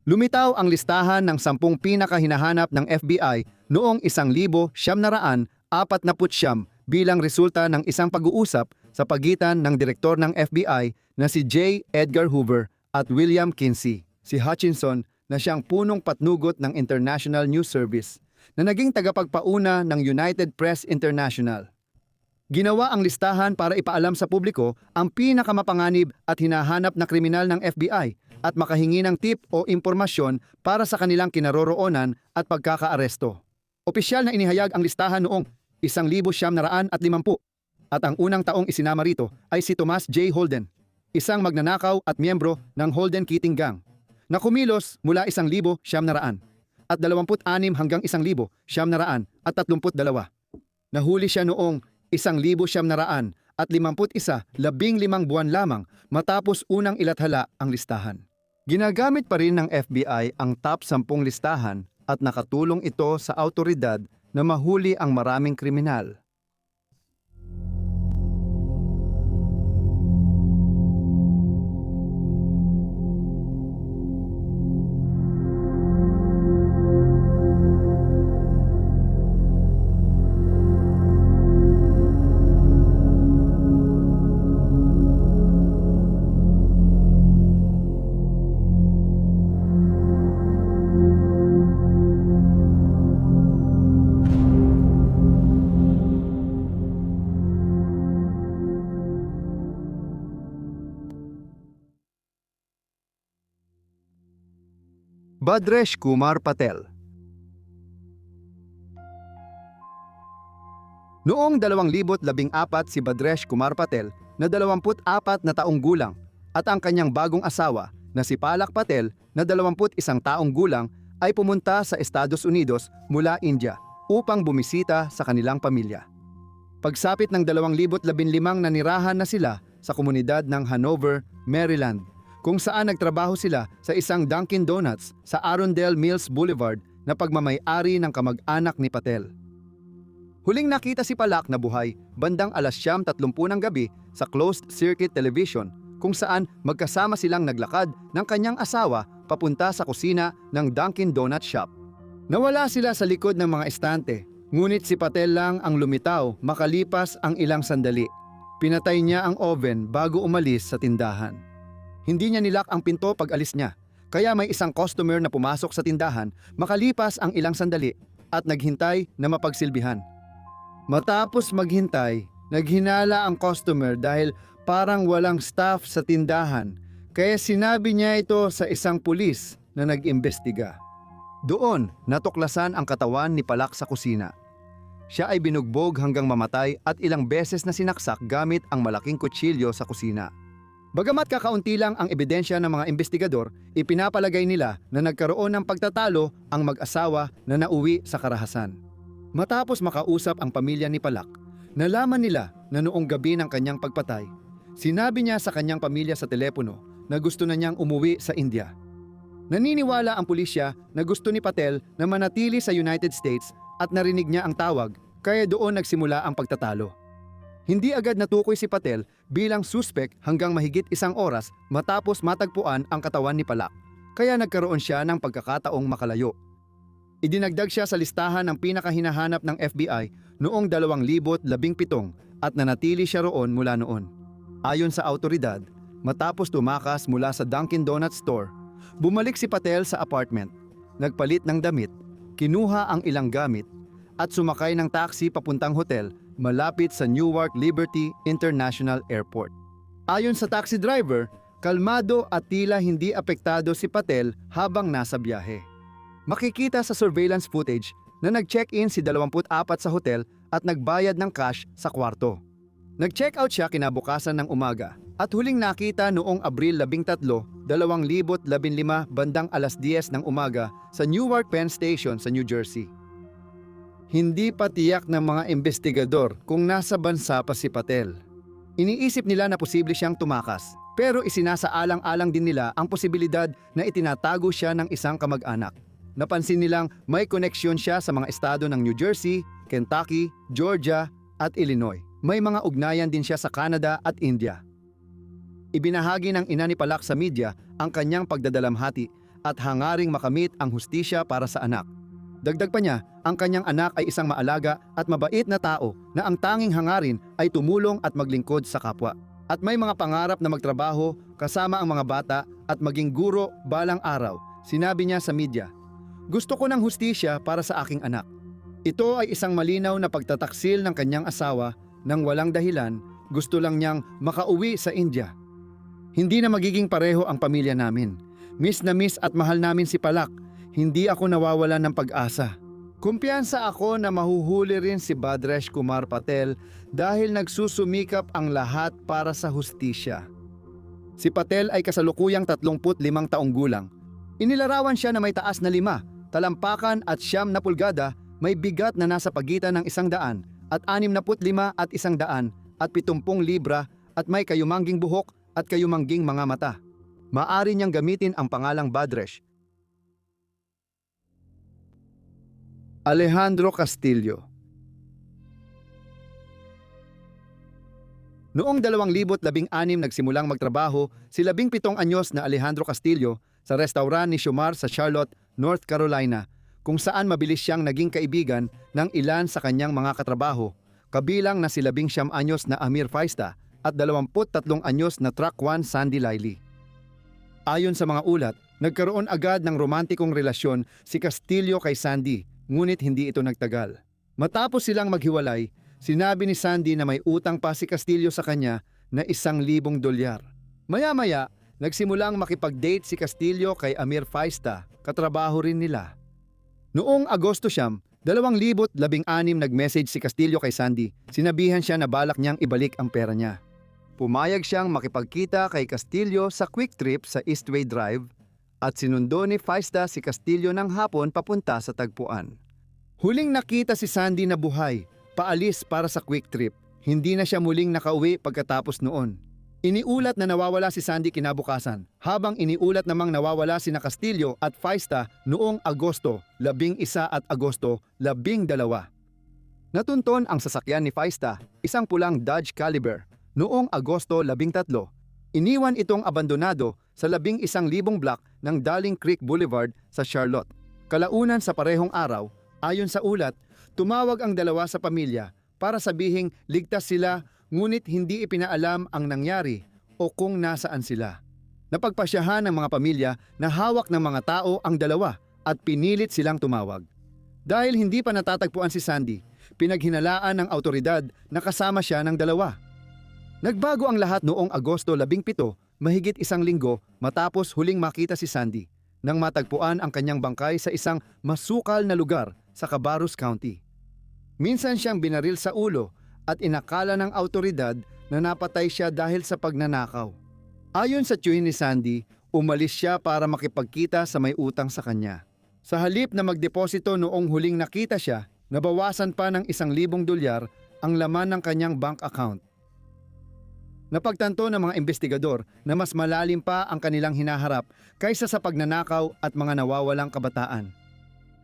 Lumitaw ang listahan ng 10 pinakahinahanap ng FBI noong 1949 bilang resulta ng isang pag-uusap sa pagitan ng direktor ng FBI na si J. Edgar Hoover at William Kinsey, si Hutchinson na siyang punong patnugot ng International News Service na naging tagapagpauna ng United Press International. Ginawa ang listahan para ipaalam sa publiko ang pinakamapanganib at hinahanap na kriminal ng FBI at makahingi ng tip o impormasyon para sa kanilang kinaroroonan at pagkakaaresto. Opisyal na inihayag ang listahan noong 1950 at ang unang taong isinama rito ay si Thomas J. Holden, isang magnanakaw at miyembro ng Holden Keating Gang, na kumilos mula 1900 at 26 hanggang 1932. Nahuli siya noong 1951, 15 buwan lamang matapos unang ilathala ang listahan. Ginagamit pa rin ng FBI ang top 10 listahan at nakatulong ito sa awtoridad na mahuli ang maraming kriminal. Bhadresh Kumar Patel. Noong 2014 si Bhadresh Kumar Patel na 24 na taong gulang at ang kanyang bagong asawa na si Palak Patel na 21 taong gulang ay pumunta sa Estados Unidos mula India upang bumisita sa kanilang pamilya. Pagsapit ng 2015 nanirahan na sila sa komunidad ng Hanover, Maryland, kung saan nagtrabaho sila sa isang Dunkin' Donuts sa Arundel Mills Boulevard na pagmamay-ari ng kamag-anak ni Patel. Huling nakita si Palak na buhay bandang 9:30 ng gabi sa closed-circuit television kung saan magkasama silang naglakad ng kanyang asawa papunta sa kusina ng Dunkin' Donut Shop. Nawala sila sa likod ng mga estante, ngunit si Patel lang ang lumitaw makalipas ang ilang sandali. Pinatay niya ang oven bago umalis sa tindahan. Hindi niya nilak ang pinto pag alis niya, kaya may isang customer na pumasok sa tindahan makalipas ang ilang sandali at naghintay na mapagsilbihan. Matapos maghintay, naghinala ang customer dahil parang walang staff sa tindahan, kaya sinabi niya ito sa isang pulis na nag-imbestiga. Doon, natuklasan ang katawan ni Palak sa kusina. Siya ay binugbog hanggang mamatay at ilang beses na sinaksak gamit ang malaking kutsilyo sa kusina. Bagamat kakaunti lang ang ebidensya ng mga investigador, ipinapalagay nila na nagkaroon ng pagtatalo ang mag-asawa na nauwi sa karahasan. Matapos makausap ang pamilya ni Palak, nalaman nila na noong gabi ng kanyang pagpatay, sinabi niya sa kanyang pamilya sa telepono na gusto na niyang umuwi sa India. Naniniwala ang pulisya na gusto ni Patel na manatili sa United States at narinig niya ang tawag, kaya doon nagsimula ang pagtatalo. Hindi agad natukoy si Patel bilang suspek hanggang mahigit 1 oras matapos matagpuan ang katawan ni Palak, kaya nagkaroon siya ng pagkakataong makalayo. Idinagdag siya sa listahan ng pinakahinahanap ng FBI noong 2017 at nanatili siya roon mula noon. Ayon sa awtoridad, matapos tumakas mula sa Dunkin' Donut store, bumalik si Patel sa apartment, nagpalit ng damit, kinuha ang ilang gamit, at sumakay ng taxi papuntang hotel malapit sa Newark Liberty International Airport. Ayon sa taxi driver, kalmado at tila hindi apektado si Patel habang nasa biyahe. Makikita sa surveillance footage na nag-check-in si 24 sa hotel at nagbayad ng cash sa kwarto. Nag-check-out siya kinabukasan ng umaga at huling nakita noong Abril 13, 2015 bandang 10:00 ng umaga sa Newark Penn Station sa New Jersey. Hindi pa tiyak ng mga investigador kung nasa bansa pa si Patel. Iniisip nila na posible siyang tumakas, pero isinasaalang-alang din nila ang posibilidad na itinatago siya ng isang kamag-anak. Napansin nilang may koneksyon siya sa mga estado ng New Jersey, Kentucky, Georgia at Illinois. May mga ugnayan din siya sa Canada at India. Ibinahagi ng ina ni Palak sa media ang kanyang pagdadalamhati at hangaring makamit ang hustisya para sa anak. Dagdag pa niya, ang kanyang anak ay isang maalaga at mabait na tao na ang tanging hangarin ay tumulong at maglingkod sa kapwa. At may mga pangarap na magtrabaho kasama ang mga bata at maging guro balang araw. Sinabi niya sa media, "Gusto ko ng hustisya para sa aking anak." Ito ay isang malinaw na pagtataksil ng kanyang asawa nang walang dahilan, gusto lang niyang makauwi sa India. "Hindi na magiging pareho ang pamilya namin. Miss na miss at mahal namin si Palak. Hindi ako nawawalan ng pag-asa." Kumpiyansa ako na mahuhuli rin si Bhadresh Kumar Patel dahil nagsusumikap ang lahat para sa hustisya. Si Patel ay kasalukuyang 35 taong gulang. Inilarawan siya na may taas na 5, talampakan at 9 na pulgada, may bigat na nasa pagitan ng 100 at 65 at 100 at 70 libra at may kayumangging buhok at kayumangging mga mata. Maari niyang gamitin ang pangalang Bhadresh. Alejandro Castillo. Noong 2016 nagsimulang magtrabaho si 17 anyos na Alejandro Castillo sa restaurant ni Xiomar sa Charlotte, North Carolina, kung saan mabilis siyang naging kaibigan ng ilan sa kanyang mga katrabaho, kabilang na si 19 anyos na Amir Faista at 23 anyos na Track 1 Sandy Laili. Ayon sa mga ulat, nagkaroon agad ng romantikong relasyon si Castillo kay Sandy, ngunit hindi ito nagtagal. Matapos silang maghiwalay, sinabi ni Sandy na may utang pa si Castillo sa kanya na $1,000. Maya-maya, nagsimulang makipag-date si Castillo kay Amir Faista, katrabaho rin nila. Noong Agosto 2016 nag-message si Castillo kay Sandy, sinabihan siya na balak niyang ibalik ang pera niya. Pumayag siyang makipagkita kay Castillo sa Quick Trip sa Eastway Drive at sinundo ni Faista si Castillo ng hapon papunta sa tagpuan. Huling nakita si Sandy na buhay, paalis para sa Quick Trip. Hindi na siya muling nakauwi pagkatapos noon. Iniulat na nawawala si Sandy kinabukasan, habang iniulat namang nawawala sina Castillo at Faista noong Agosto 11 at Agosto 12. Natunton ang sasakyan ni Faista, isang pulang Dodge Caliber, noong Agosto 13. Iniwan itong abandonado sa 11,000 block ng Darling Creek Boulevard sa Charlotte. Kalaunan sa parehong araw, ayon sa ulat, tumawag ang dalawa sa pamilya para sabihing ligtas sila, ngunit hindi ipinaalam ang nangyari o kung nasaan sila. Napagpasyahan ng mga pamilya na hawak ng mga tao ang dalawa at pinilit silang tumawag. Dahil hindi pa natatagpuan si Sandy, pinaghinalaan ng autoridad na kasama siya ng dalawa. Nagbago ang lahat noong Agosto 17, mahigit 1 linggo matapos huling makita si Sandy, nang matagpuan ang kanyang bangkay sa isang masukal na lugar sa Cabarrus County. Minsan siyang binaril sa ulo at inakala ng autoridad na napatay siya dahil sa pagnanakaw. Ayon sa tiyuhin ni Sandy, umalis siya para makipagkita sa may utang sa kanya. Sa halip na magdeposito noong huling nakita siya, nabawasan pa ng $1,000 ang laman ng kanyang bank account. Napagtanto ng mga investigador na mas malalim pa ang kanilang hinaharap kaysa sa pagnanakaw at mga nawawalang kabataan.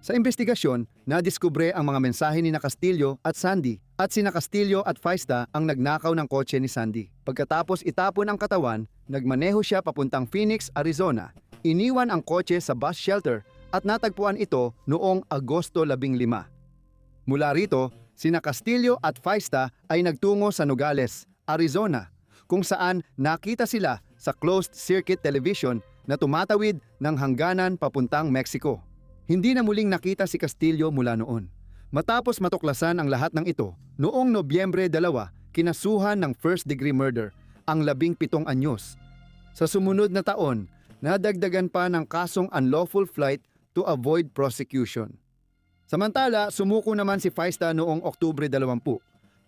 Sa investigasyon, nadiskubre ang mga mensahe ni Castillo at Sandy at sina Castillo at Faista ang nagnakaw ng kotse ni Sandy. Pagkatapos itapon ang katawan, nagmaneho siya papuntang Phoenix, Arizona. Iniwan ang kotse sa bus shelter at natagpuan ito noong Agosto 15. Mula rito, sina Castillo at Faista ay nagtungo sa Nogales, Arizona, kung saan nakita sila sa closed-circuit television na tumatawid ng hangganan papuntang Mexico. Hindi na muling nakita si Castillo mula noon. Matapos matuklasan ang lahat ng ito, noong Nobyembre 2, kinasuhan ng first-degree murder ang 17 anyos. Sa sumunod na taon, nadagdagan pa ng kasong unlawful flight to avoid prosecution. Samantala, sumuko naman si Faista noong Oktubre 20. 2016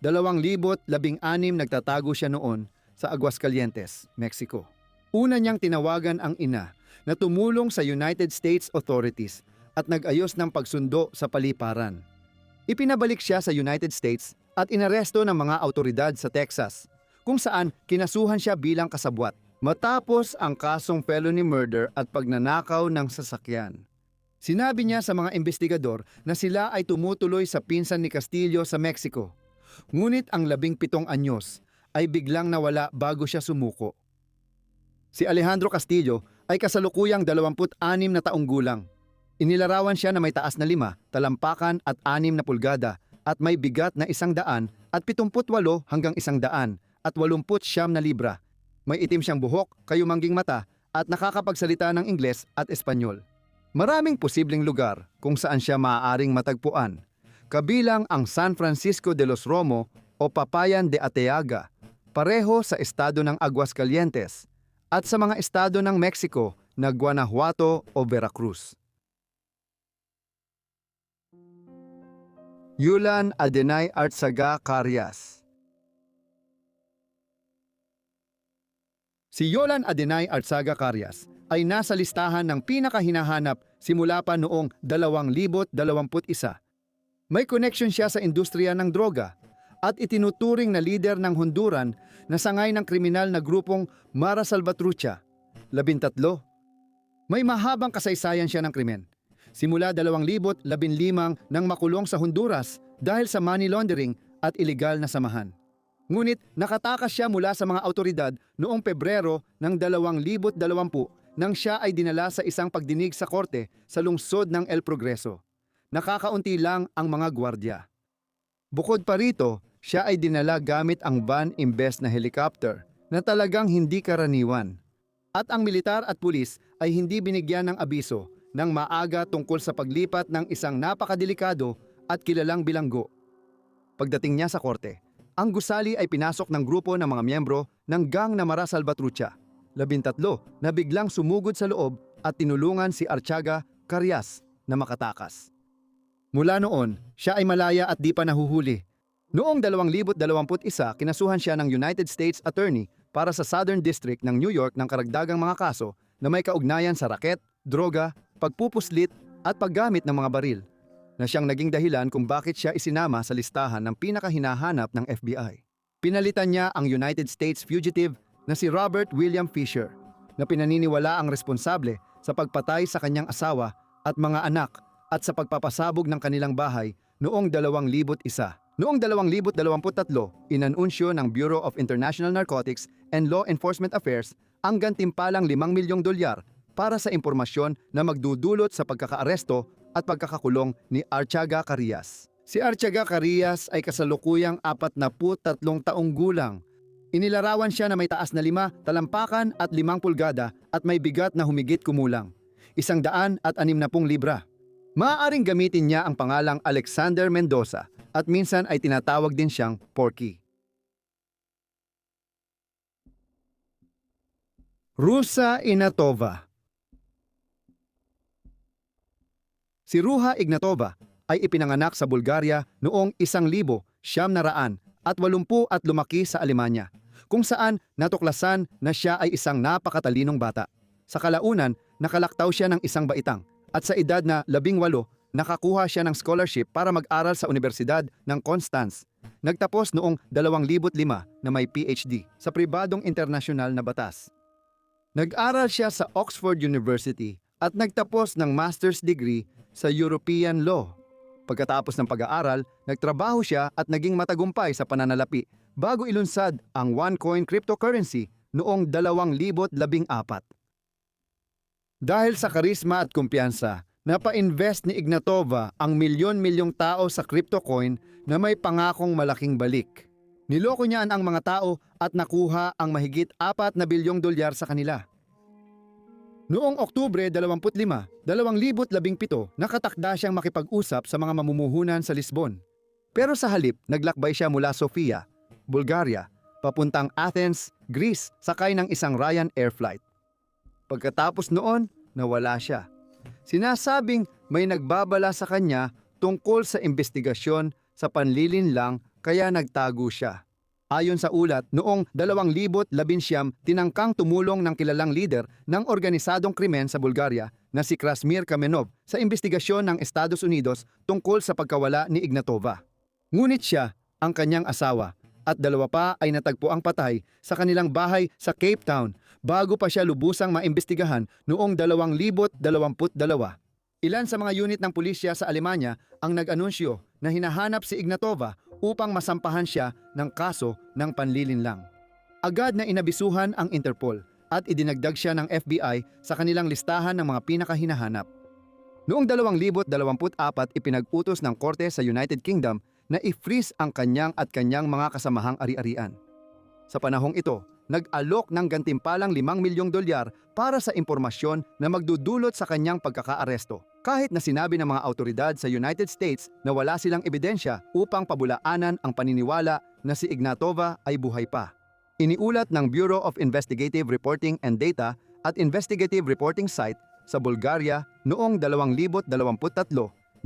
nagtatago siya noon sa Aguascalientes, Mexico. Una niyang tinawagan ang ina na tumulong sa United States authorities at nag-ayos ng pagsundo sa paliparan. Ipinabalik siya sa United States at inaresto ng mga autoridad sa Texas, kung saan kinasuhan siya bilang kasabwat, matapos ang kasong felony murder at pagnanakaw ng sasakyan. Sinabi niya sa mga investigador na sila ay tumutuloy sa pinsan ni Castillo sa Mexico, ngunit ang 17 anyos ay biglang nawala bago siya sumuko. Si Alejandro Castillo ay kasalukuyang 26 na taong gulang. Inilarawan siya na may taas na 5, talampakan at 6 na pulgada at may bigat na 100 at 78 hanggang 100 at 89 na libra. May itim siyang buhok, kayumangging mata at nakakapagsalita ng Ingles at Espanyol. Maraming posibleng lugar kung saan siya maaaring matagpuan, kabilang ang San Francisco de los Romo o Papayan de Ateaga, pareho sa estado ng Aguascalientes, at sa mga estado ng Mexico na Guanajuato o Veracruz. Yulan Adenay Artzaga Carias. Si Yolan Adenay Artzaga Carias ay nasa listahan ng pinakahinahanap simula pa noong 2021. May connection siya sa industriya ng droga at itinuturing na lider ng Honduran na sangay ng kriminal na grupong Mara Salvatrucha, 13. May mahabang kasaysayan siya ng krimen. Simula 2015 nang makulong sa Honduras dahil sa money laundering at iligal na samahan. Ngunit nakatakas siya mula sa mga autoridad noong Pebrero ng 2020 nang siya ay dinala sa isang pagdinig sa korte sa lungsod ng El Progreso. Nakakaunti lang ang mga gwardya. Bukod pa rito, siya ay dinala gamit ang van imbes na helicopter na talagang hindi karaniwan. At ang militar at pulis ay hindi binigyan ng abiso ng maaga tungkol sa paglipat ng isang napakadelikado at kilalang bilanggo. Pagdating niya sa korte, ang gusali ay pinasok ng grupo ng mga miyembro ng gang na Mara Salvatrucha, 13, na biglang sumugod sa loob at tinulungan si Artzaga Carias na makatakas. Mula noon, siya ay malaya at di pa nahuhuli. Noong 2021, kinasuhan siya ng United States Attorney para sa Southern District ng New York ng karagdagang mga kaso na may kaugnayan sa raket, droga, pagpupuslit at paggamit ng mga baril, na siyang naging dahilan kung bakit siya isinama sa listahan ng pinakahinahanap ng FBI. Pinalitan niya ang United States fugitive na si Robert William Fisher, na pinaniniwala ang responsable sa pagpatay sa kanyang asawa at mga anak at sa pagpapasabog ng kanilang bahay noong 2001. Noong 2023, inanunsyo ng Bureau of International Narcotics and Law Enforcement Affairs ang gantimpalang $5 milyong para sa impormasyon na magdudulot sa pagkakaaresto at pagkakakulong ni Artzaga Carias. Si Artzaga Carias ay kasalukuyang 43 taong gulang. Inilarawan siya na may taas na 5, talampakan at 5 pulgada at may bigat na humigit kumulang 160 libra. Maaaring gamitin niya ang pangalang Alexander Mendoza at minsan ay tinatawag din siyang Porky. Rusa Ignatova. Si Ruha Ignatova ay ipinanganak sa Bulgaria noong 1980 at lumaki sa Alemanya, kung saan natuklasan na siya ay isang napakatalinong bata. Sa kalaunan, nakalaktaw siya ng isang baitang at sa edad na 18, nakakuha siya ng scholarship para mag-aral sa Universidad ng Constance. Nagtapos noong 2005 na may PhD sa pribadong internasyonal na batas. Nag-aral siya sa Oxford University at nagtapos ng master's degree sa European Law. Pagkatapos ng pag-aaral, nagtrabaho siya at naging matagumpay sa pananalapi bago ilunsad ang OneCoin cryptocurrency noong 2014. Dahil sa karisma at kumpiyansa, napa-invest ni Ignatova ang milyon-milyong tao sa cryptocoin na may pangakong malaking balik. Niloko niya ang mga tao at nakuha ang mahigit $4 na bilyong sa kanila. Noong Oktubre 25, 2017, nakatakda siyang makipag-usap sa mga mamumuhunan sa Lisbon. Pero sa halip, naglakbay siya mula Sofia, Bulgaria, papuntang Athens, Greece, sakay ng isang Ryanair flight. Pagkatapos noon, nawala siya. Sinasabing may nagbabala sa kanya tungkol sa investigasyon sa panlilinlang kaya nagtago siya. Ayon sa ulat, noong 2019, tinangkang tumulong ng kilalang lider ng organisadong krimen sa Bulgaria na si Krasmir Kamenov sa investigasyon ng Estados Unidos tungkol sa pagkawala ni Ignatova. Ngunit siya, ang kanyang asawa, at 2 pa ay natagpuang patay sa kanilang bahay sa Cape Town bago pa siya lubusang maimbestigahan noong 2022. Ilan sa mga unit ng pulisya sa Alemanya ang nag-anunsyo na hinahanap si Ignatova upang masampahan siya ng kaso ng panlilinlang. Agad na inabisuhan ang Interpol at idinagdag siya ng FBI sa kanilang listahan ng mga pinakahinahanap. Noong 2024, ipinag-utos ng korte sa United Kingdom na i-freeze ang kanyang at kanyang mga kasamahang ari-arian. Sa panahong ito, nag-alok ng gantimpalang $5 milyong para sa impormasyon na magdudulot sa kanyang pagkakaaresto. Kahit na sinabi ng mga autoridad sa United States na wala silang ebidensya upang pabulaanan ang paniniwala na si Ignatova ay buhay pa. Iniulat ng Bureau of Investigative Reporting and Data at Investigative Reporting Site sa Bulgaria noong 2023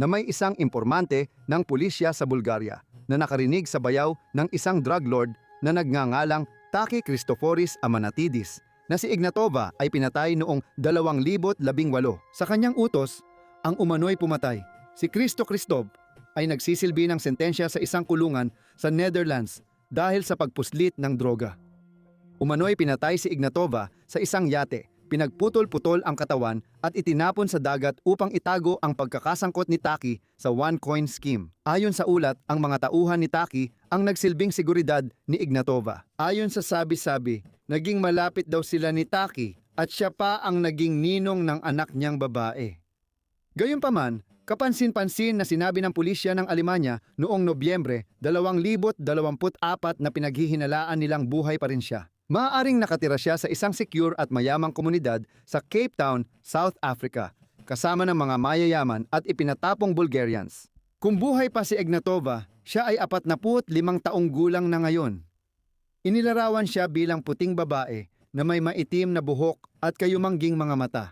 na may isang impormante ng pulisya sa Bulgaria na nakarinig sa bayaw ng isang drug lord na nagngangalang Taki Christoforis Amanatidis na si Ignatova ay pinatay noong 2018. Sa kanyang utos, ang umano'y pumatay. Si Christo Christov ay nagsisilbi ng sentensya sa isang kulungan sa Netherlands dahil sa pagpuslit ng droga. Umano'y pinatay si Ignatova sa isang yate, pinagputol-putol ang katawan at itinapon sa dagat upang itago ang pagkakasangkot ni Taki sa one-coin scheme. Ayon sa ulat, ang mga tauhan ni Taki ang nagsilbing seguridad ni Ignatova. Ayon sa sabi-sabi, naging malapit daw sila ni Taki at siya pa ang naging ninong ng anak niyang babae. Gayunpaman, kapansin-pansin na sinabi ng pulisya ng Alemanya noong Nobyembre 2024 na pinaghihinalaan nilang buhay pa rin siya. Maaaring nakatira siya sa isang secure at mayamang komunidad sa Cape Town, South Africa, kasama ng mga mayayaman at ipinatapong Bulgarians. Kung buhay pa si Ignatova, siya ay 45 taong gulang na ngayon. Inilarawan siya bilang puting babae na may maitim na buhok at kayumangging mga mata.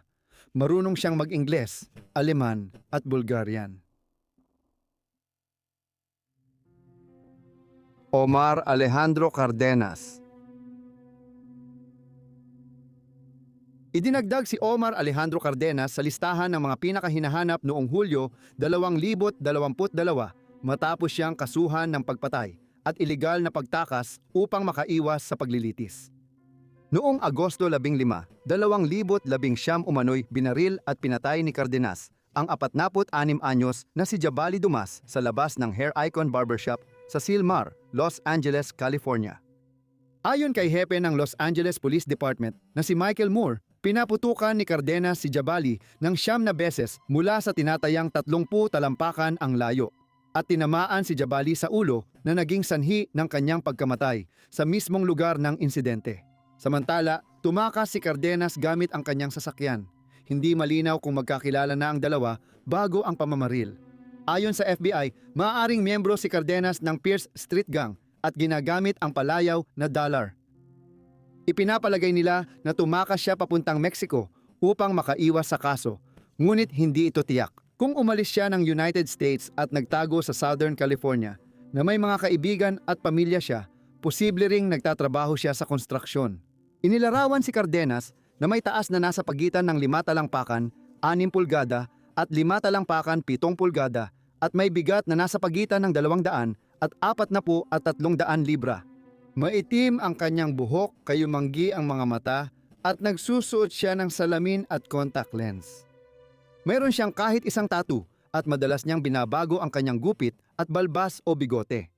Marunong siyang mag-Ingles, Aleman at Bulgarian. Omar Alejandro Cardenas. Idinagdag si Omar Alejandro Cardenas sa listahan ng mga pinakahinahanap noong Hulyo 2022 matapos siyang kasuhan ng pagpatay at ilegal na pagtakas upang makaiwas sa paglilitis. Noong Agosto 15, 2019 umano'y binaril at pinatay ni Cardenas ang 46 anyos na si Jabali Dumas sa labas ng Hair Icon Barbershop sa Silmar, Los Angeles, California. Ayon kay hepe ng Los Angeles Police Department na si Michael Moore, pinaputukan ni Cardenas si Jabali ng 9 na beses mula sa tinatayang 30 talampakan ang layo at tinamaan si Jabali sa ulo na naging sanhi ng kanyang pagkamatay sa mismong lugar ng insidente. Samantala, tumakas si Cardenas gamit ang kanyang sasakyan. Hindi malinaw kung magkakilala na ang dalawa bago ang pamamaril. Ayon sa FBI, maaaring miyembro si Cardenas ng Pierce Street Gang at ginagamit ang palayaw na dollar. Ipinapalagay nila na tumakas siya papuntang Mexico upang makaiwas sa kaso, ngunit hindi ito tiyak. Kung umalis siya ng United States at nagtago sa Southern California na may mga kaibigan at pamilya siya, posible ring nagtatrabaho siya sa konstruksyon. Inilarawan si Cardenas na may taas na nasa pagitan ng 5 talampakan, 6 pulgada at 5 talampakan, 7 pulgada at may bigat na nasa pagitan ng 200 at 40 at 300 libra. Maitim ang kanyang buhok, kayumanggi ang mga mata at nagsusuot siya ng salamin at contact lens. Mayroon siyang kahit isang tattoo at madalas niyang binabago ang kanyang gupit at balbas o bigote.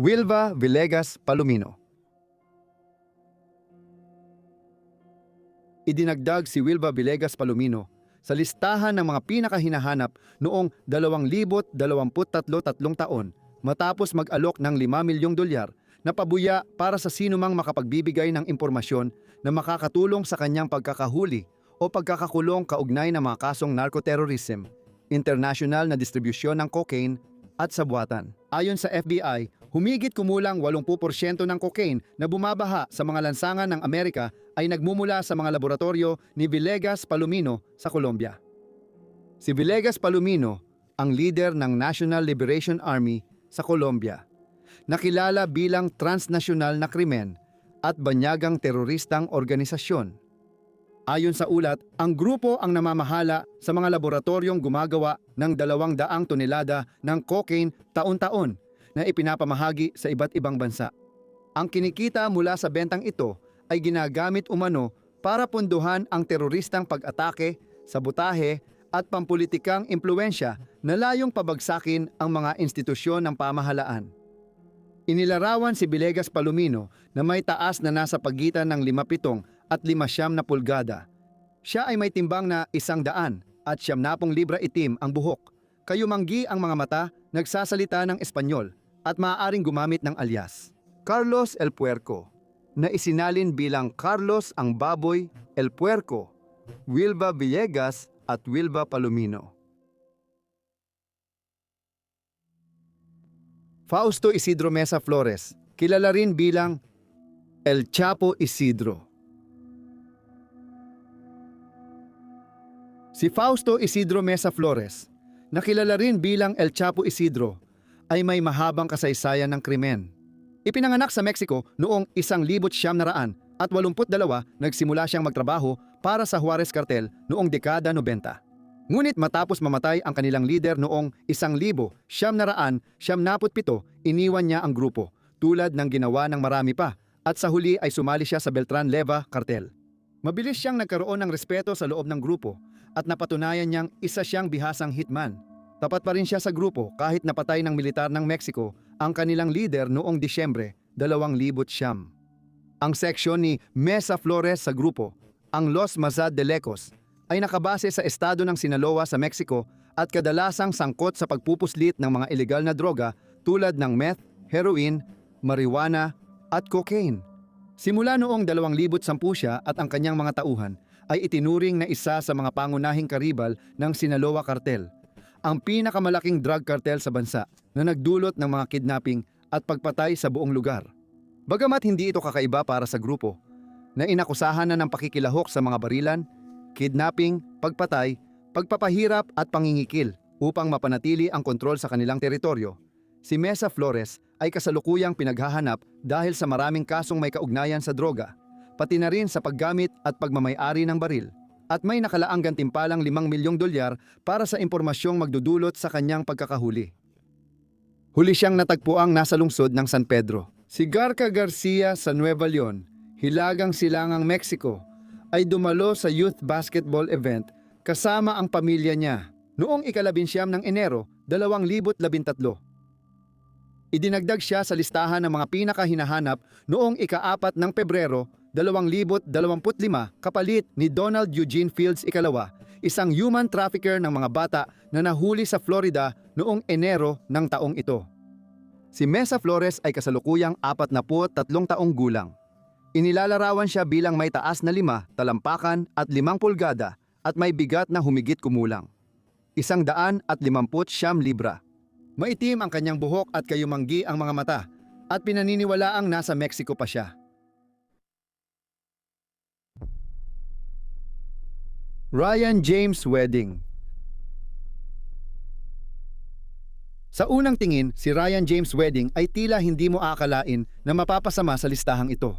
Wilva Villegas Palomino. Idinagdag si Wilva Villegas Palomino sa listahan ng mga pinakahinahanap noong 2023 taon matapos mag-alok ng $5 milyong na pabuya para sa sinumang makapagbibigay ng impormasyon na makakatulong sa kanyang pagkakahuli o pagkakakulong kaugnay ng mga kasong narcoterrorism, international na distribusyon ng cocaine at sabwatan. Ayon sa FBI, humigit kumulang 80% ng cocaine na bumabaha sa mga lansangan ng Amerika ay nagmumula sa mga laboratorio ni Villegas Palomino sa Colombia. Si Villegas Palomino ang leader ng National Liberation Army sa Colombia, nakilala bilang transnasyonal na krimen at banyagang teroristang organisasyon. Ayon sa ulat, ang grupo ang namamahala sa mga laboratoryong gumagawa ng 200 tonelada ng cocaine taon-taon na ipinapamahagi sa iba't ibang bansa. Ang kinikita mula sa bentang ito ay ginagamit umano para punduhan ang teroristang pag-atake, sabotahe at pampulitikang impluwensya na layong pabagsakin ang mga institusyon ng pamahalaan. Inilarawan si Villegas Palomino na may taas na nasa pagitan ng 57 at 59 na pulgada. Siya ay may timbang na 100 at 90 libra itim ang buhok. Kayumanggi ang mga mata, nagsasalita ng Espanyol at maaaring gumamit ng alias. Carlos El Puerco, na isinalin bilang Carlos ang Baboy El Puerco, Wilba Villegas at Wilba Palomino. Fausto Isidro Mesa Flores, kilala rin bilang El Chapo Isidro. Si Fausto Isidro Mesa Flores, na kilala rin bilang El Chapo Isidro, ay may mahabang kasaysayan ng krimen. Ipinanganak sa Mexico noong 1982 nagsimula siyang magtrabaho para sa Juarez Cartel noong dekada 90. Ngunit matapos mamatay ang kanilang leader noong 1997, iniwan niya ang grupo tulad ng ginawa ng marami pa at sa huli ay sumali siya sa Beltran Leyva Cartel. Mabilis siyang nagkaroon ng respeto sa loob ng grupo at napatunayan niyang isa siyang bihasang hitman. Tapat pa rin siya sa grupo kahit napatay ng militar ng Mexico ang kanilang leader noong Disyembre 2009. Ang seksyon ni Mesa Flores sa grupo, ang Los Mazad de Lecos, ay nakabase sa estado ng Sinaloa sa Mexico at kadalasang sangkot sa pagpupuslit ng mga ilegal na droga tulad ng meth, heroin, marijuana at cocaine. Simula noong 2010 siya at ang kanyang mga tauhan ay itinuring na isa sa mga pangunahing karibal ng Sinaloa Cartel, ang pinakamalaking drug cartel sa bansa na nagdulot ng mga kidnapping at pagpatay sa buong lugar. Bagamat hindi ito kakaiba para sa grupo, na inakusahan na ng pakikilahok sa mga barilan, kidnapping, pagpatay, pagpapahirap at pangingikil upang mapanatili ang kontrol sa kanilang teritoryo, si Mesa Flores ay kasalukuyang pinaghahanap dahil sa maraming kasong may kaugnayan sa droga, pati na rin sa paggamit at pagmamay-ari ng baril, at may nakalaang gantimpalang $5 milyong para sa impormasyong magdudulot sa kanyang pagkakahuli. Huli siyang natagpuang nasa lungsod ng San Pedro. Si Garca Garcia sa Nueva Leon, Hilagang Silangang Mexico, ay dumalo sa youth basketball event kasama ang pamilya niya noong ika-19 ng Enero 2013. Idinagdag siya sa listahan ng mga pinakahinahanap noong ika-4 ng Pebrero 2025 kapalit ni Donald Eugene Fields Ikalawa, isang human trafficker ng mga bata na nahuli sa Florida noong Enero ng taong ito. Si Mesa Flores ay kasalukuyang 43 taong gulang. Inilalarawan siya bilang may taas na 5 talampakan at 5 pulgada at may bigat na humigit kumulang 159 libra. Maitim ang kanyang buhok at kayumanggi ang mga mata at pinaniniwalaang nasa Mexico pa siya. Ryan James Wedding. Sa unang tingin, si Ryan James Wedding ay tila hindi mo aakalain na mapapasama sa listahang ito.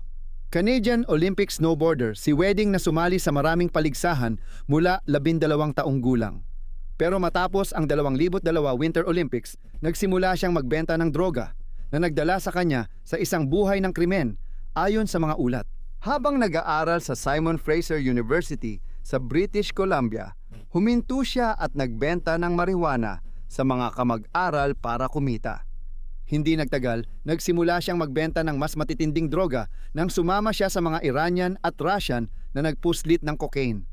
Canadian Olympic snowboarder si Wedding na sumali sa maraming paligsahan mula 12 taong gulang. Pero matapos ang 2002 Winter Olympics, nagsimula siyang magbenta ng droga na nagdala sa kanya sa isang buhay ng krimen ayon sa mga ulat. Habang nag-aaral sa Simon Fraser University sa British Columbia, huminto siya at nagbenta ng marijuana sa mga kamag-aral para kumita. Hindi nagtagal, nagsimula siyang magbenta ng mas matitinding droga nang sumama siya sa mga Iranian at Russian na nagpuslit ng cocaine.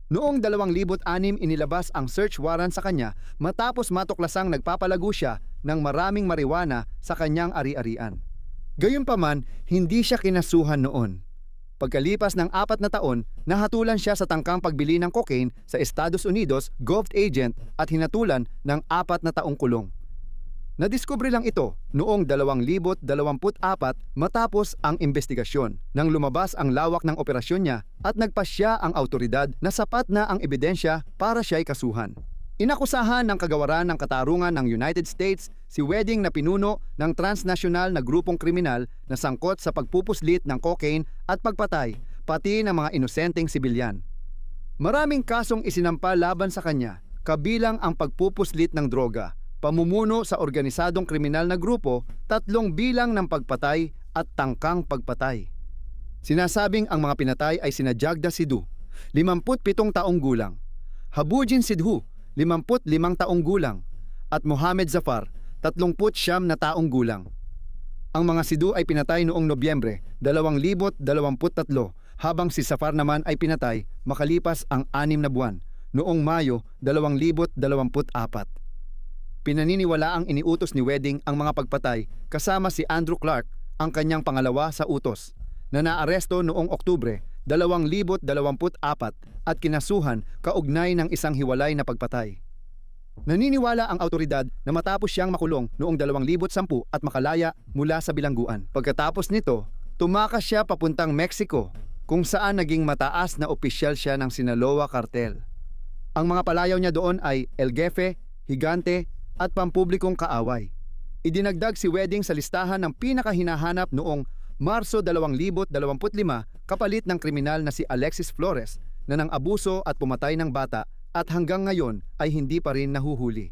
Noong 2006 inilabas ang search warrant sa kanya matapos matuklasang nagpapalago siya ng maraming marijuana sa kanyang ari-arian. Gayunpaman, hindi siya kinasuhan noon. Pagkalipas ng 4 na taon, nahatulan siya sa tangkang pagbili ng cocaine sa Estados Unidos, Gov agent at hinatulan ng 4 na taong kulong. Nadiskubre lang ito noong 2024 matapos ang investigasyon nang lumabas ang lawak ng operasyon niya at nagpasya ang autoridad na sapat na ang ebidensya para siya'y kasuhan. Inakusahan ng kagawaran ng katarungan ng United States si Wedding na pinuno ng transnasyonal na grupong kriminal na sangkot sa pagpupuslit ng cocaine at pagpatay, pati ng mga inosenteng sibilyan. Maraming kasong isinampa laban sa kanya, kabilang ang pagpupuslit ng droga, pamumuno sa organisadong kriminal na grupo, 3 bilang ng pagpatay at tangkang pagpatay. Sinasabing ang mga pinatay ay sina Jagda Sidhu, 57 taong gulang, Habujin Sidhu, 55 taong gulang, at Mohamed Zafar, 39 na taong gulang. Ang mga Sidu ay pinatay noong Nobyembre 2023 habang si Safar naman ay pinatay makalipas ang 6 na buwan noong Mayo 2024. Pinaniniwala ang iniutos ni Wedding ang mga pagpatay kasama si Andrew Clark, ang kanyang pangalawa sa utos, na naaresto noong Oktubre 2024 at kinasuhan kaugnay ng isang hiwalay na pagpatay. Naniniwala ang autoridad na matapos siyang makulong noong 2010 at makalaya mula sa bilangguan. Pagkatapos nito, tumakas siya papuntang Mexico kung saan naging mataas na opisyal siya ng Sinaloa Cartel. Ang mga palayaw niya doon ay El Jefe, Higante at pampublikong kaaway. Idinagdag si Wedding sa listahan ng pinakahinahanap noong Marso 2025 kapalit ng kriminal na si Alexis Flores na nang abuso at pumatay ng bata at hanggang ngayon ay hindi pa rin nahuhuli.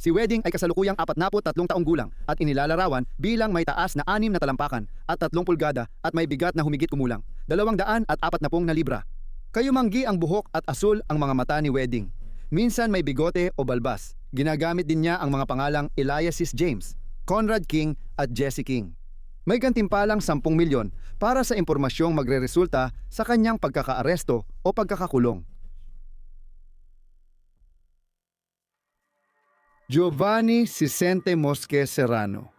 Si Wedding ay kasalukuyang 43 taong gulang at inilalarawan bilang may taas na 6 na talampakan at 3 pulgada at may bigat na humigit kumulang 240 na libra. Kayumanggi ang buhok at asul ang mga mata ni Wedding. Minsan may bigote o balbas. Ginagamit din niya ang mga pangalang Eliasis James, Conrad King at Jesse King. May gantimpalang 10 milyon para sa impormasyong magreresulta sa kanyang pagkakaaresto o pagkakakulong. Giovanni Cicente Mosque Serrano.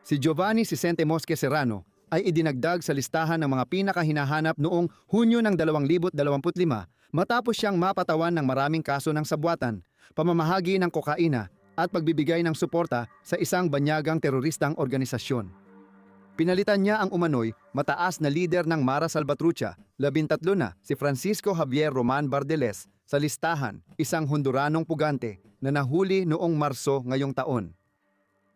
Si Giovanni Cicente Mosque Serrano ay idinagdag sa listahan ng mga pinakahinahanap noong Hunyo ng 2025 matapos siyang mapatawan ng maraming kaso ng sabwatan, pamamahagi ng kokaina at pagbibigay ng suporta sa isang banyagang teroristang organisasyon. Pinalitan niya ang umano'y mataas na lider ng Mara Salvatrucha, 13 na si Francisco Javier Roman Bardeles sa listahan, isang Honduranong pugante na nahuli noong Marso ngayong taon.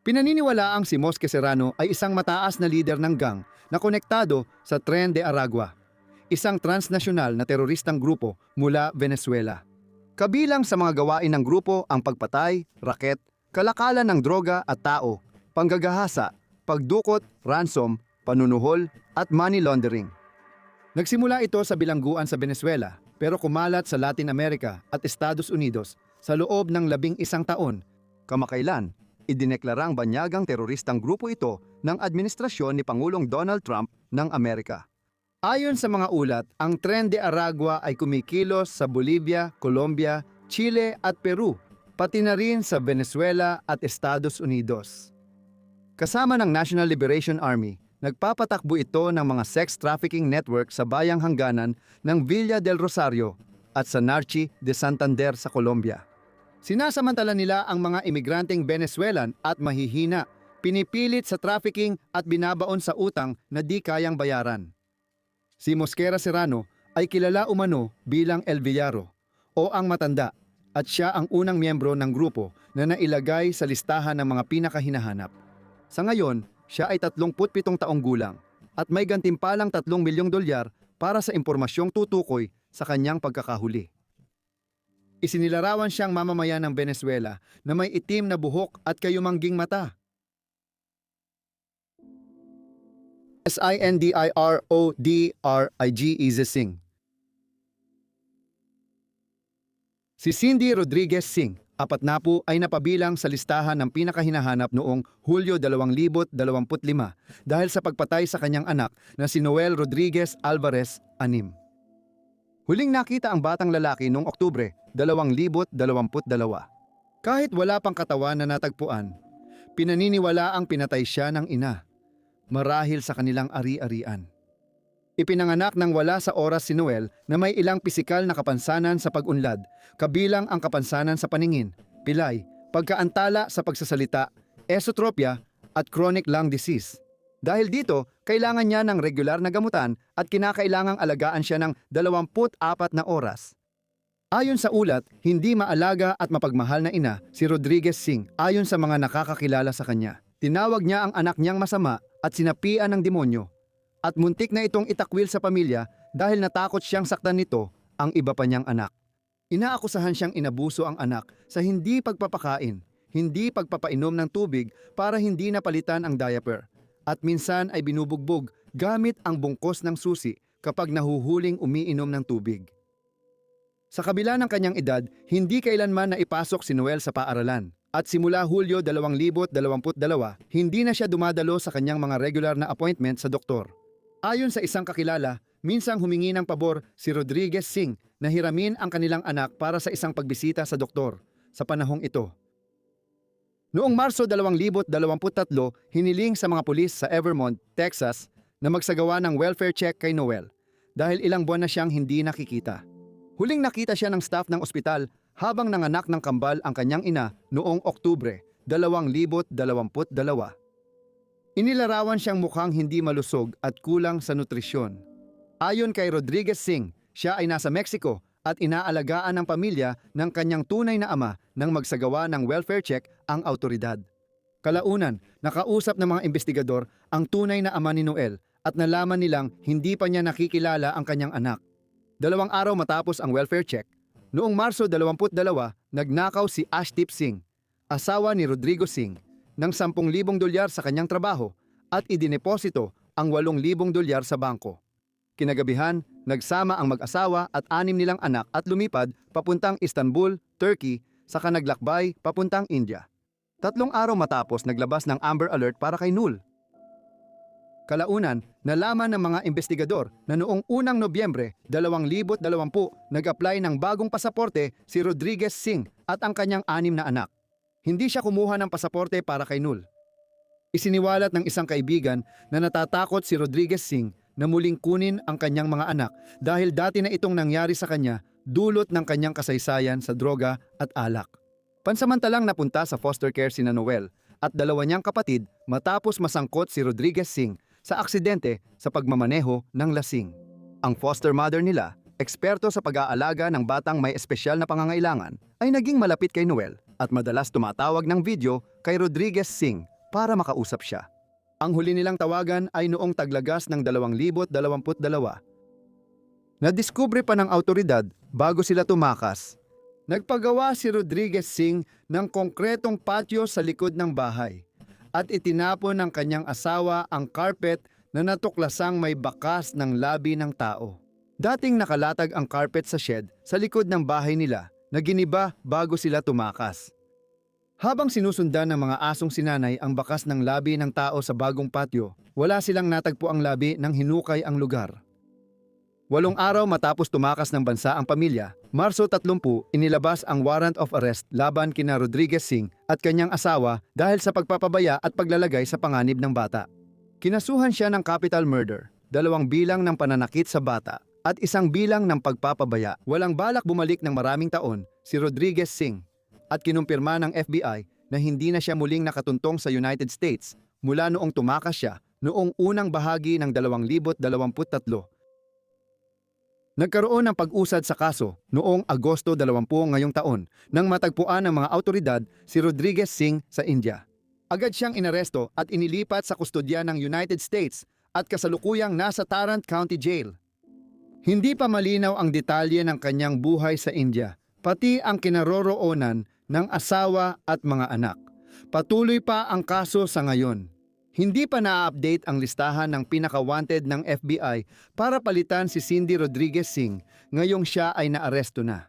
Pinaniniwalaang si Mosque Serrano ay isang mataas na lider ng gang na konektado sa Tren de Aragua, isang transnasyonal na teroristang grupo mula Venezuela. Kabilang sa mga gawain ng grupo ang pagpatay, raket, kalakalan ng droga at tao, panggagahasa, pagdukot, ransom, panunuhol at money laundering. Nagsimula ito sa bilangguan sa Venezuela pero kumalat sa Latin America at Estados Unidos sa loob ng 11 taon. Kamakailan, idineklarang banyagang teroristang grupo ito ng administrasyon ni Pangulong Donald Trump ng Amerika. Ayon sa mga ulat, ang Tren de Aragua ay kumikilos sa Bolivia, Colombia, Chile at Peru, pati na rin sa Venezuela at Estados Unidos. Kasama ng National Liberation Army, nagpapatakbo ito ng mga sex trafficking network sa bayang hangganan ng Villa del Rosario at sa Narchi de Santander sa Colombia. Sinasamantala nila ang mga imigranteng Venezuelan at mahihina, pinipilit sa trafficking at binabaon sa utang na di kayang bayaran. Si Mosquera Serrano ay kilala umano bilang El Villaro o ang Matanda at siya ang unang miyembro ng grupo na nailagay sa listahan ng mga pinakahinahanap. Sa ngayon, siya ay 37 taong gulang at may gantimpalang $3 milyong para sa impormasyong tutukoy sa kanyang pagkakahuli. Isinilarawan siyang mamamayan ng Venezuela na may itim na buhok at kayumangging mata. Cindy Singh. Si Cindy Rodriguez Singh, 40 ay napabilang sa listahan ng pinakahinahanap noong Hulyo 2025 dahil sa pagpatay sa kanyang anak na si Noel Rodriguez Alvarez, 6. Huling nakita ang batang lalaki noong Oktubre 2022. Kahit wala pang katawan na natagpuan, pinaniniwala ang pinatay siya ng ina, marahil sa kanilang ari-arian. Ipinanganak ng wala sa oras si Noel na may ilang pisikal na kapansanan sa pag-unlad, kabilang ang kapansanan sa paningin, pilay, pagkaantala sa pagsasalita, esotropia at chronic lung disease. Dahil dito, kailangan niya ng regular na gamutan at kinakailangang alagaan siya ng 24 na oras. Ayon sa ulat, hindi maalaga at mapagmahal na ina si Rodriguez Singh ayon sa mga nakakakilala sa kanya. Tinawag niya ang anak niyang masama at sinapian ng demonyo. At muntik na itong itakwil sa pamilya dahil natakot siyang saktan nito ang iba pa niyang anak. Inaakusahan siyang inabuso ang anak sa hindi pagpapakain, hindi pagpapainom ng tubig para hindi napalitan ang diaper, at minsan ay binubugbog gamit ang bungkos ng susi kapag nahuhuling umiinom ng tubig. Sa kabila ng kanyang edad, hindi kailanman naipasok si Noel sa paaralan. At simula Hulyo 2022, hindi na siya dumadalo sa kanyang mga regular na appointment sa doktor. Ayon sa isang kakilala, minsang humingi ng pabor si Rodriguez Singh na hiramin ang kanilang anak para sa isang pagbisita sa doktor sa panahong ito. Noong Marso 2023, hiniling sa mga pulis sa Evermont, Texas na magsagawa ng welfare check kay Noel dahil ilang buwan na siyang hindi nakikita. Huling nakita siya ng staff ng ospital habang nanganak ng kambal ang kanyang ina noong Oktubre 2022. Inilarawan siyang mukhang hindi malusog at kulang sa nutrisyon. Ayon kay Rodriguez Singh, siya ay nasa Mexico at inaalagaan ng pamilya ng kanyang tunay na ama nang magsagawa ng welfare check ang autoridad. Kalaunan, nakausap ng mga investigador ang tunay na ama ni Noel at nalaman nilang hindi pa niya nakikilala ang kanyang anak. 2 araw matapos ang welfare check, noong Marso 22, nagnakaw si Ashdeep Singh, asawa ni Rodrigo Singh, ng $10,000 sa kanyang trabaho at idineposito ang $8,000 sa bangko. Kinagabihan, nagsama ang mag-asawa at 6 nilang anak at lumipad papuntang Istanbul, Turkey, saka naglakbay papuntang India. 3 araw matapos naglabas ng Amber Alert para kay Noel. Kalaunan, nalaman ng mga investigador na noong 1 Nobyembre 2020 nag-apply ng bagong pasaporte si Rodriguez Singh at ang kanyang 6 na anak. Hindi siya kumuha ng pasaporte para kay Noel. Isiniwalat ng isang kaibigan na natatakot si Rodriguez Singh na muling kunin ang kanyang mga anak dahil dati na itong nangyari sa kanya dulot ng kanyang kasaysayan sa droga at alak. Pansamantalang napunta sa foster care sina Noel at 2 niyang kapatid matapos masangkot si Rodriguez Singh sa aksidente sa pagmamaneho ng lasing. Ang foster mother nila, eksperto sa pag-aalaga ng batang may espesyal na pangangailangan, ay naging malapit kay Noel at madalas tumatawag ng video kay Rodriguez Singh para makausap siya. Ang huli nilang tawagan ay noong taglagas ng 2022. Nadiskubre pa ng autoridad bago sila tumakas. Nagpagawa si Rodriguez Singh ng konkretong patio sa likod ng bahay at itinapon ng kanyang asawa ang carpet na natuklasang may bakas ng labi ng tao. Dating nakalatag ang carpet sa shed sa likod ng bahay nila na giniba bago sila tumakas. Habang sinusundan ng mga asong sinanay ang bakas ng labi ng tao sa bagong patio, wala silang natagpo ang labi nang hinukay ang lugar. 8 araw matapos tumakas ng bansa ang pamilya, Marso 30, inilabas ang warrant of arrest laban kina Rodriguez Singh at kanyang asawa dahil sa pagpapabaya at paglalagay sa panganib ng bata. Kinasuhan siya ng capital murder, 2 bilang ng pananakit sa bata, at 1 bilang ng pagpapabaya. Walang balak bumalik ng maraming taon si Rodriguez Singh at kinumpirma ng FBI na hindi na siya muling nakatuntong sa United States mula noong tumakas siya noong unang bahagi ng 2023. Nagkaroon ng pag-usad sa kaso noong Agosto 20 ngayong taon nang matagpuan ng mga autoridad si Rodriguez Singh sa India. Agad siyang inaresto at inilipat sa kustodya ng United States at kasalukuyang nasa Tarrant County Jail. Hindi pa malinaw ang detalye ng kanyang buhay sa India, pati ang kinaroroonan ng asawa at mga anak. Patuloy pa ang kaso sa ngayon. Hindi pa na-update ang listahan ng pinaka-wanted ng FBI para palitan si Cindy Rodriguez Singh ngayong siya ay naaresto na.